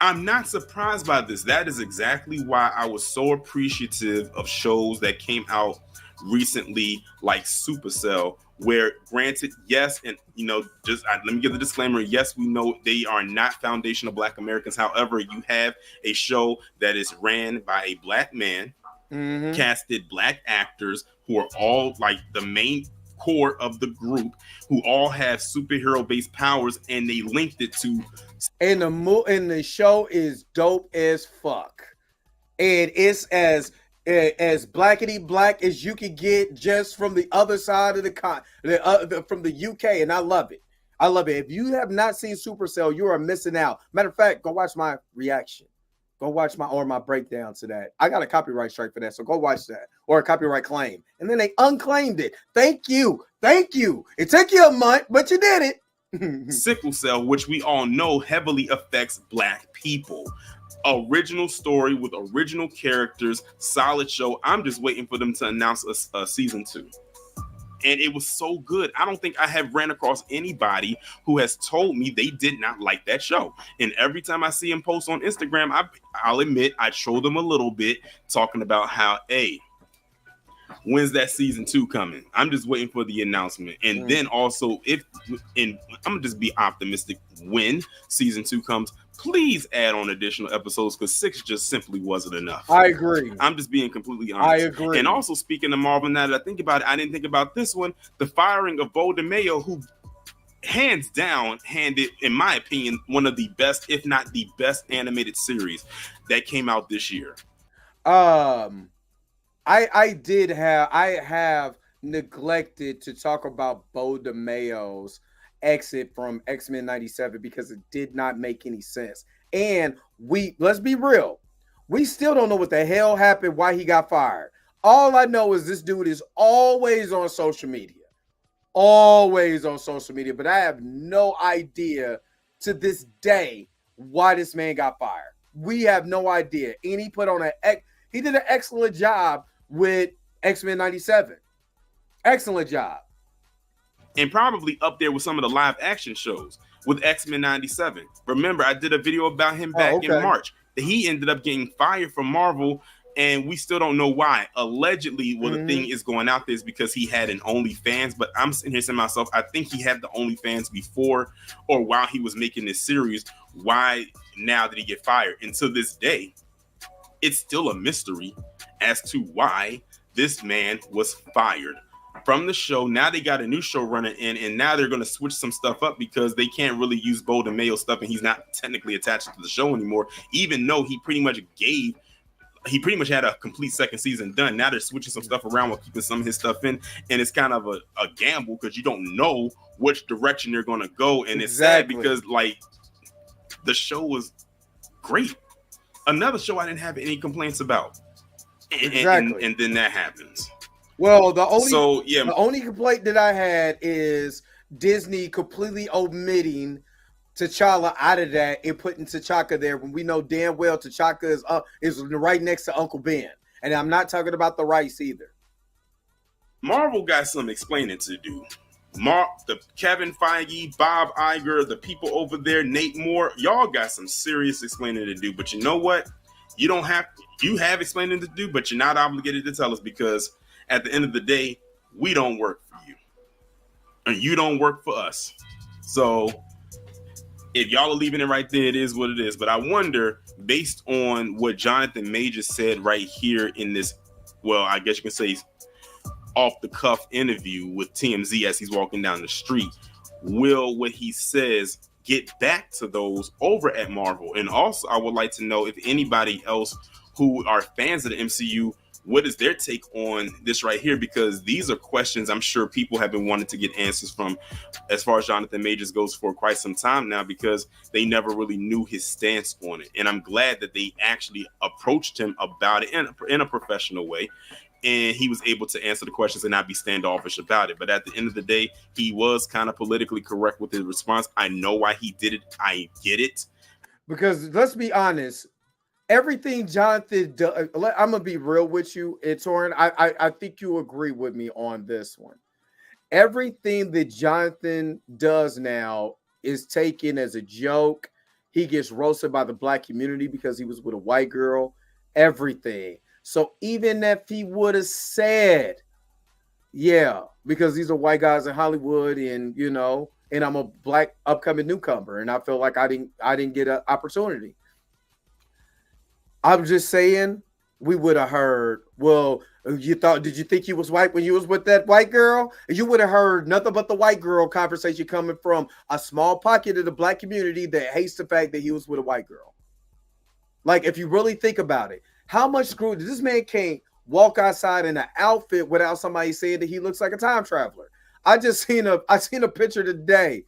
I'm not surprised by this. That is exactly why I was so appreciative of shows that came out recently, like Supercell, where, granted, yes, and let me give the disclaimer, yes, we know they are not foundational Black Americans. However, you have a show that is ran by a Black man, casted Black actors who are all like the main core of the group, who all have superhero based powers, and they linked it to. And the show is dope as fuck, and it's as blackety black as you can get just from the other side of from the UK, and I love it. If you have not seen Supercell, you are missing out. Matter of fact, go watch my reaction. Go watch my breakdown to that. I got a copyright strike for that, so go watch that, or a copyright claim. And then they unclaimed it. Thank you. It took you a month, but you did it. sickle cell, which we all know heavily affects Black people. Original story with original characters, solid show. I'm just waiting for them to announce a season 2. And it was so good. I don't think I have ran across anybody who has told me they did not like that show. And every time I see him post on Instagram, I'll admit I troll them a little bit, talking about how, hey, when's that season 2 coming? I'm just waiting for the announcement. And then also, I'm gonna just be optimistic, when season 2 comes, please add on additional episodes, because 6 just simply wasn't enough. I agree. I'm just being completely honest. I agree. And also, speaking of Marvel, now that I think about it, I didn't think about this one, the firing of Bo DeMayo, who hands down handed, in my opinion, one of the best, if not the best, animated series that came out this year. I have neglected to talk about Bo DeMayo's exit from X-Men 97 because it did not make any sense. And let's be real, we still don't know what the hell happened, why he got fired. All I know is this dude is always on social media. But I have no idea to this day why this man got fired. We have no idea. And he did an excellent job with X-Men 97. Excellent job. And probably up there with some of the live action shows with X-Men 97. Remember, I did a video about him back in March. He ended up getting fired from Marvel, and we still don't know why. Allegedly, the thing is going out there is because he had an OnlyFans, but I'm sitting here saying to myself, I think he had the OnlyFans before or while he was making this series. Why now did he get fired? And to this day, it's still a mystery as to why this man was fired from the show. Now they got a new showrunner in, and now they're going to switch some stuff up because they can't really use Bo DeMayo stuff, and he's not technically attached to the show anymore, even though he pretty much had a complete second season done. Now they're switching some stuff around while keeping some of his stuff in, and it's kind of a gamble because you don't know which direction they're going to go, and it's sad because like the show was great. Another show I didn't have any complaints about, and then that happens. Well, the only complaint that I had is Disney completely omitting T'Challa out of that and putting T'Chaka there when we know damn well T'Chaka is right next to Uncle Ben. And I'm not talking about the rice either. Marvel got some explaining to do. The Kevin Feige, Bob Iger, the people over there, Nate Moore, y'all got some serious explaining to do. But you know what? You have explaining to do, but you're not obligated to tell us, because at the end of the day, we don't work for you. And you don't work for us. So if y'all are leaving it right there, it is what it is. But I wonder, based on what Jonathan Majors said right here in this, well, I guess you can say off the cuff interview with TMZ as he's walking down the street, will what he says get back to those over at Marvel? And also, I would like to know if anybody else who are fans of the MCU, what is their take on this right here? Because these are questions I'm sure people have been wanting to get answers from as far as Jonathan Majors goes for quite some time now, because they never really knew his stance on it. And I'm glad that they actually approached him about it in a professional way. And he was able to answer the questions and not be standoffish about it. But at the end of the day, he was kind of politically correct with his response. I know why he did it. I get it. Because let's be honest, everything Jonathan does, I'm going to be real with you, Torin. I think you agree with me on this one. Everything that Jonathan does now is taken as a joke. He gets roasted by the Black community because he was with a white girl. Everything. So even if he would have said, yeah, because these are white guys in Hollywood, and and I'm a Black upcoming newcomer, and I feel like I didn't get an opportunity. I'm just saying, we would have heard, well, did you think he was white when you was with that white girl? You would have heard nothing but the white girl conversation coming from a small pocket of the Black community that hates the fact that he was with a white girl. Like, if you really think about it, how much screw this man can't walk outside in an outfit without somebody saying that he looks like a time traveler. I seen a picture today.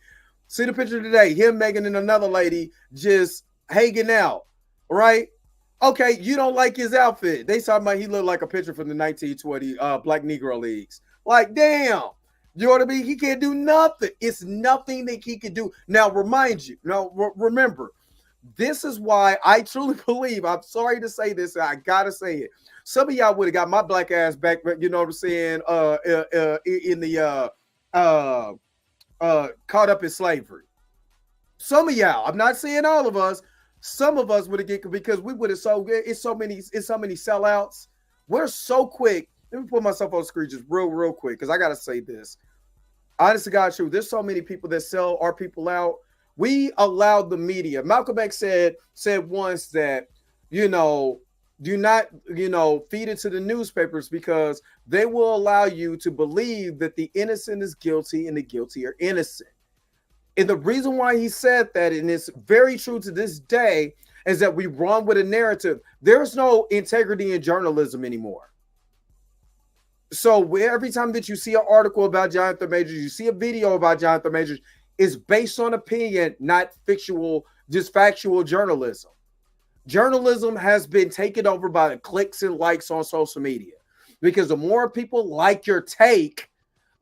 See the picture today. Him, Megan, and another lady just hanging out, right? Okay, you don't like his outfit. They talking about he looked like a picture from the 1920 Black Negro Leagues. Like, damn. You know what I mean? He can't do nothing. It's nothing that he can do. Now, remember, this is why I truly believe, I'm sorry to say this, I gotta say it. Some of y'all would have got my black ass back, you know what I'm saying, in the caught up in slavery. Some of y'all, I'm not saying all of us, some of us would have get, because we would have it's so many sellouts. We're so quick. Let me put myself on the screen just real quick, because I gotta say this. Honest to God, true. There's so many people that sell our people out. We allowed the media. Malcolm X said once that, do not, feed it to the newspapers, because they will allow you to believe that the innocent is guilty and the guilty are innocent. And the reason why he said that, and it's very true to this day, is that we run with a narrative. There's no integrity in journalism anymore. So every time that you see an article about Jonathan Majors, you see a video about Jonathan Majors, it's based on opinion, not just factual journalism. Journalism has been taken over by the clicks and likes on social media, because the more people like your take,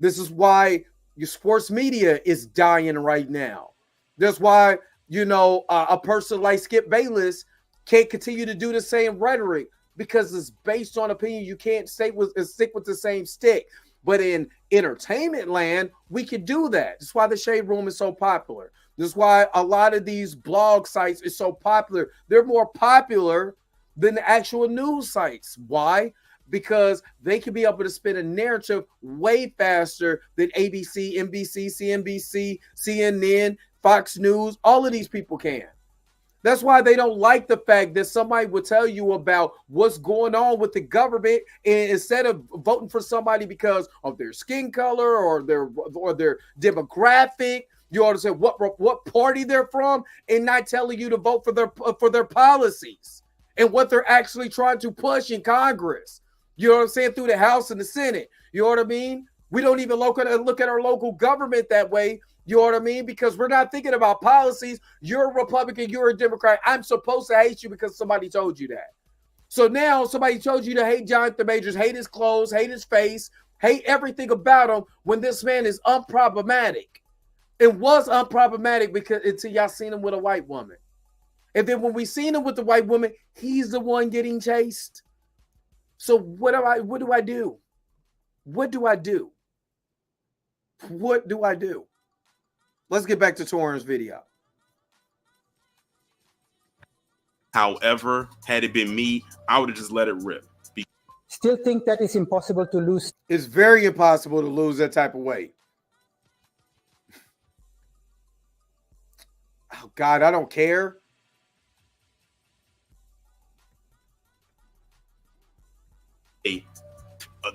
this is why your sports media is dying right now. That's why, a person like Skip Bayless can't continue to do the same rhetoric, because it's based on opinion. You can't stick with the same stick. But in entertainment land, we can do that. That's why the Shade Room is so popular. That's why a lot of these blog sites is so popular. They're more popular than the actual news sites. Why? Because they can be able to spin a narrative way faster than ABC, NBC, CNBC, CNN, Fox News. All of these people can. That's why they don't like the fact that somebody will tell you about what's going on with the government, and instead of voting for somebody because of their skin color or their demographic, you ought to say what party they're from, and not telling you to vote for their policies and what they're actually trying to push in Congress. You know what I'm saying? Through the House and the Senate. You know what I mean? We don't even look at our local government that way. You know what I mean? Because we're not thinking about policies. You're a Republican, you're a Democrat. I'm supposed to hate you because somebody told you that. So now somebody told you to hate Jonathan Majors, hate his clothes, hate his face, hate everything about him, when this man is unproblematic. It was unproblematic because until y'all seen him with a white woman. And then when we seen him with the white woman, he's the one getting chased. So what do I do? What do I do? What do I do? Let's get back to Torrance video. However, had it been me, I would have just let it rip. Still think that it's impossible to lose? It's very impossible to lose that type of weight. Oh, God, I don't care.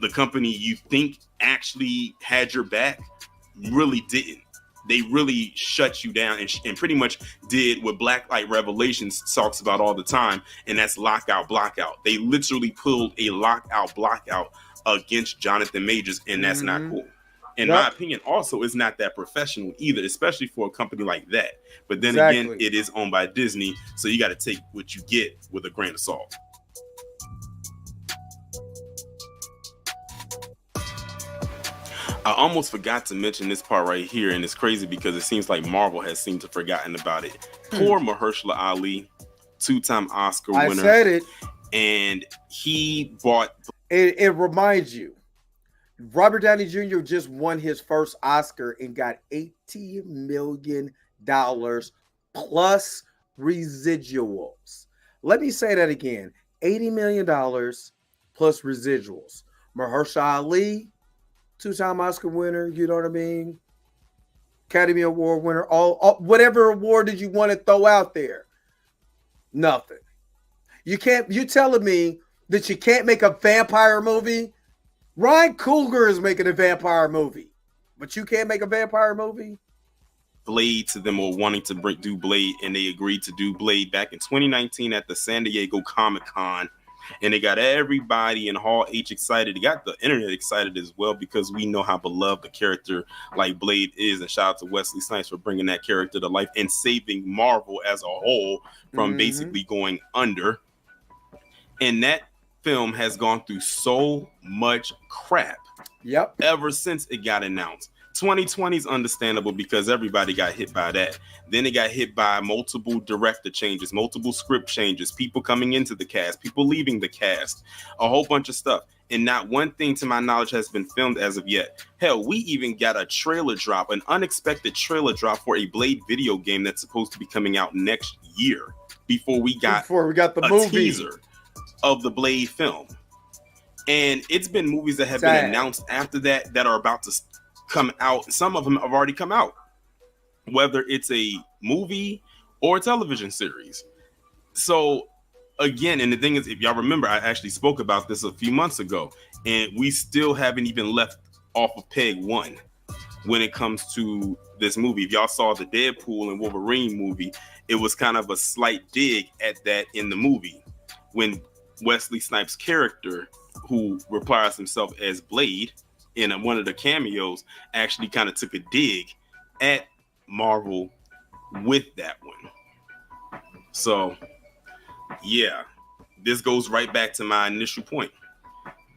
The company you think actually had your back really didn't. They really shut you down and pretty much did what Blacklight Revelations talks about all the time, and that's lockout, blockout. They literally pulled a lockout, blockout against Jonathan Majors, and that's not cool. In my opinion, also, it's not that professional either, especially for a company like that. But then again, it is owned by Disney, so you got to take what you get with a grain of salt. I almost forgot to mention this part right here, and it's crazy because it seems like Marvel has seemed to have forgotten about it. Poor Mahershala Ali, two-time Oscar winner. I said it. And he bought... It reminds you, Robert Downey Jr. just won his first Oscar and got $80 million plus residuals. Let me say that again. $80 million plus residuals. Mahershala Ali, two-time Oscar winner, you know what I mean? Academy Award winner, all whatever award did you want to throw out there? Nothing. You telling me that you can't make a vampire movie? Ryan Coogler is making a vampire movie, but you can't make a vampire movie? Blade to them, or wanting to do Blade, and they agreed to do Blade back in 2019 at the San Diego Comic-Con. And they got everybody in Hall H excited. They got the internet excited as well, because we know how beloved the character like Blade is. And shout out to Wesley Snipes for bringing that character to life and saving Marvel as a whole from basically going under. And that film has gone through so much crap. Yep. Ever since it got announced. 2020 is understandable because everybody got hit by that. Then it got hit by multiple director changes, multiple script changes, people coming into the cast, people leaving the cast, a whole bunch of stuff. And not one thing to my knowledge has been filmed as of yet. Hell, we even got a trailer drop, an unexpected trailer drop for a Blade video game that's supposed to be coming out next year before we got the movie teaser of the Blade film. And it's been movies that have been announced after that that are about to come out. Some of them have already come out, whether it's a movie or a television series. So again, and the thing is, if y'all remember, I actually spoke about this a few months ago, and we still haven't even left off of peg one when it comes to this movie. If y'all saw the Deadpool and Wolverine movie, it was kind of a slight dig at that in the movie when Wesley Snipes' character, who replies himself as Blade in one of the cameos, actually kind of took a dig at Marvel with that one. So yeah, this goes right back to my initial point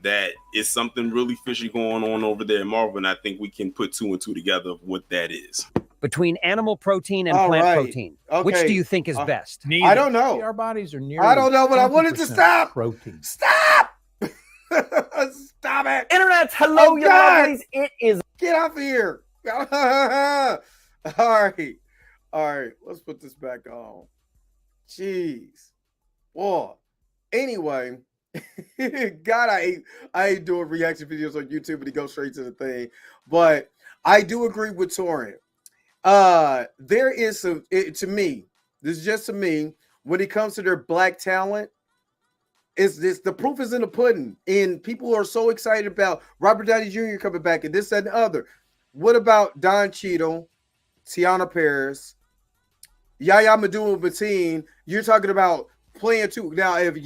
that it's something really fishy going on over there in Marvel, and I think we can put two and two together of what that is. Between animal protein and plant protein, which do you think is best? Neither. I don't know. Our bodies are nearly I don't know, but I wanted to stop. Protein. Stop! Stop it! Internet, hello, you lovelies. It is. Get off of here! All right. Let's put this back on. Jeez. Boy. Anyway, God, I ain't doing reaction videos on YouTube, but he goes straight to the thing. But I do agree with Torrent. There is some, to me, this is just to me, when it comes to their black talent, the proof is in the pudding, and people are so excited about Robert Downey Jr. coming back and this, that, and the other. What about Don Cheadle, Tiana Paris, Yahya Abdul-Mateen? You're talking about playing two. Now, if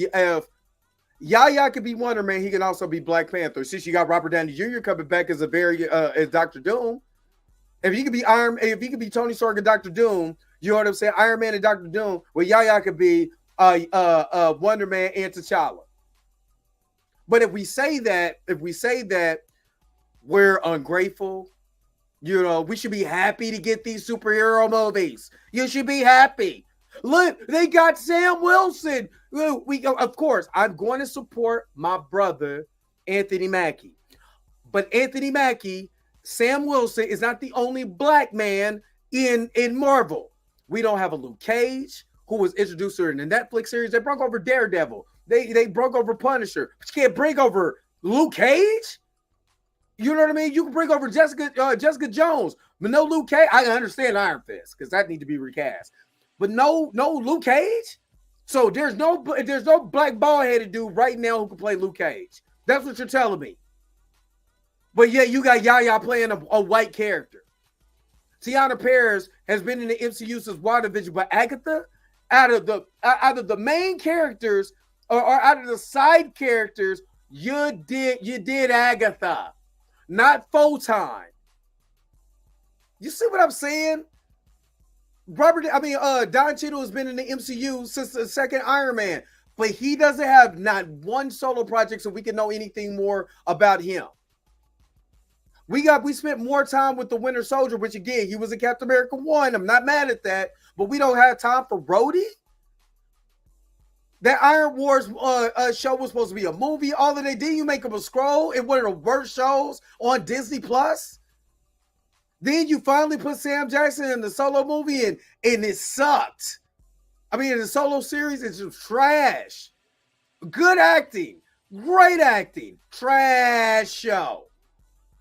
Yahya could be Wonder Man, he can also be Black Panther. Since you got Robert Downey Jr. coming back as as Dr. Doom, if he could be Tony Stark and Dr. Doom, you know what I'm saying? Iron Man and Dr. Doom. Well, Yahya could be Wonder Man and T'Challa. But if we say that we're ungrateful, you know, we should be happy to get these superhero movies. You should be happy. Look, they got Sam Wilson. Of course, I'm going to support my brother Anthony Mackie, but Anthony Mackie, Sam Wilson is not the only black man in Marvel. We don't have a Luke Cage, who was introduced in the Netflix series. They broke over Daredevil. They broke over Punisher. But you can't break over Luke Cage. You know what I mean? You can break over Jessica Jones, but no Luke Cage. I understand Iron Fist because that need to be recast, but no Luke Cage. So there's no black bald-headed dude right now who can play Luke Cage. That's what you're telling me. But yeah, you got Yahya playing a white character. Tiana Paris has been in the MCU since WandaVision, but Agatha, out of the main characters or out of the side characters, you did Agatha, not Photon. You see what I'm saying? Don Cheadle has been in the MCU since the second Iron Man, but he doesn't have not one solo project, so we can know anything more about him. We spent more time with the Winter Soldier, which again, he was in Captain America 1. I'm not mad at that, but we don't have time for Rhodey. That Iron Wars show was supposed to be a movie. All that they did, you make him a scroll in one of the worst shows on Disney Plus. Then you finally put Sam Jackson in the solo movie, and it sucked. I mean, in the solo series, it's just trash. Good acting, great acting, trash show.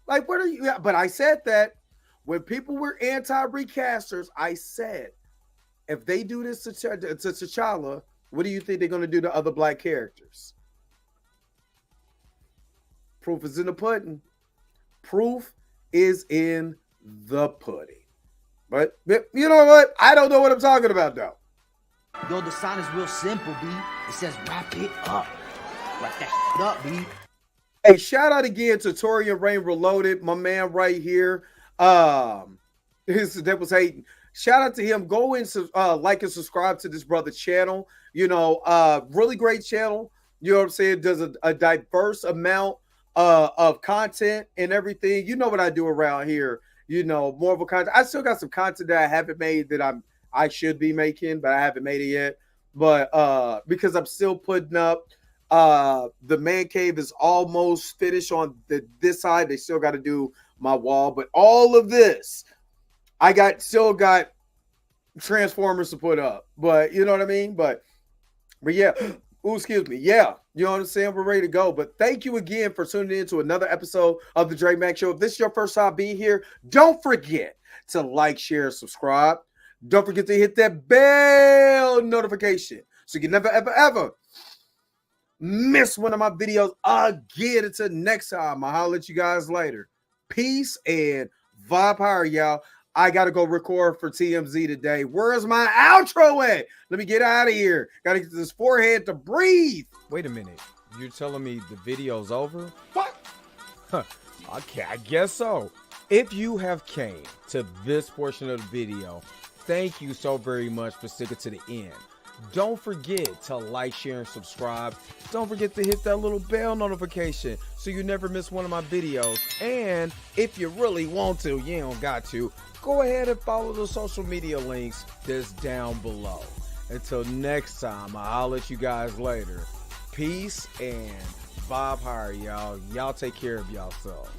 Like, what are you? But I said that when people were anti-recasters, I said, if they do this to T'Challa, what do you think they're going to do to other black characters? Proof is in the pudding. Proof is in the pudding. But you know what? I don't know what I'm talking about, though. Yo, the sign is real simple, B. It says wrap it up. Wrap that up, B. Hey, shout out again to Torian Rain Reloaded, my man right here. That was hating. Shout out to him. Go and like and subscribe to this brother's channel. You know, really great channel. You know what I'm saying? Does a diverse amount of content and everything. You know what I do around here. You know, more of a content. I still got some content that I haven't made that I should be making, but I haven't made it yet. But because I'm still putting up, the man cave is almost finished on this side. They still got to do my wall, but all of this, I still got Transformers to put up. But you know what I mean? But yeah. Ooh, excuse me. Yeah, you know what I'm saying? We're ready to go. But thank you again for tuning in to another episode of the Dre Mack Show. If this is your first time being here, don't forget to like, share, subscribe. Don't forget to hit that bell notification so you can never, ever, ever miss one of my videos again. Until next time, I'll holler at you guys later. Peace and vibe higher, y'all. I got to go record for TMZ today. Where's my outro at? Let me get out of here. Got to get this forehead to breathe. Wait a minute. You're telling me the video's over? What? Okay, I guess so. If you have came to this portion of the video, thank you so very much for sticking to the end. Don't forget to like, share, and subscribe. Don't forget to hit that little bell notification so you never miss one of my videos. And if you really want to, you don't got to, go ahead and follow the social media links that's down below. Until next time, I'll let you guys later. Peace and vibe higher, y'all. Y'all take care of yourself.